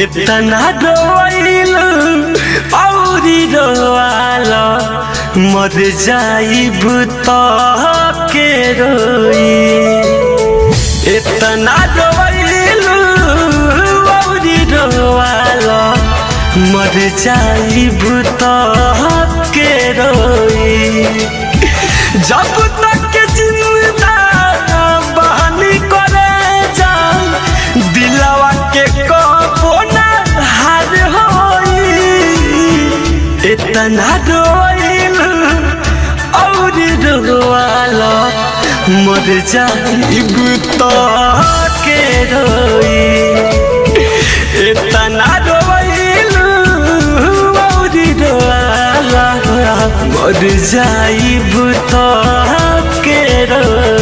इतना रोइलू औरी रोआला मर जाइब तो के रोई। इतना रोइलू औरी रोआला मर जाइब तो के रोई। जब तक जिंदा बहानी करे जान दिलवा के कबो ना हार होई। इतना रोइलू और रोआला मर जाइब तो के रोई। इतना रोइलू और रोआला मर जाइब तो के रोई।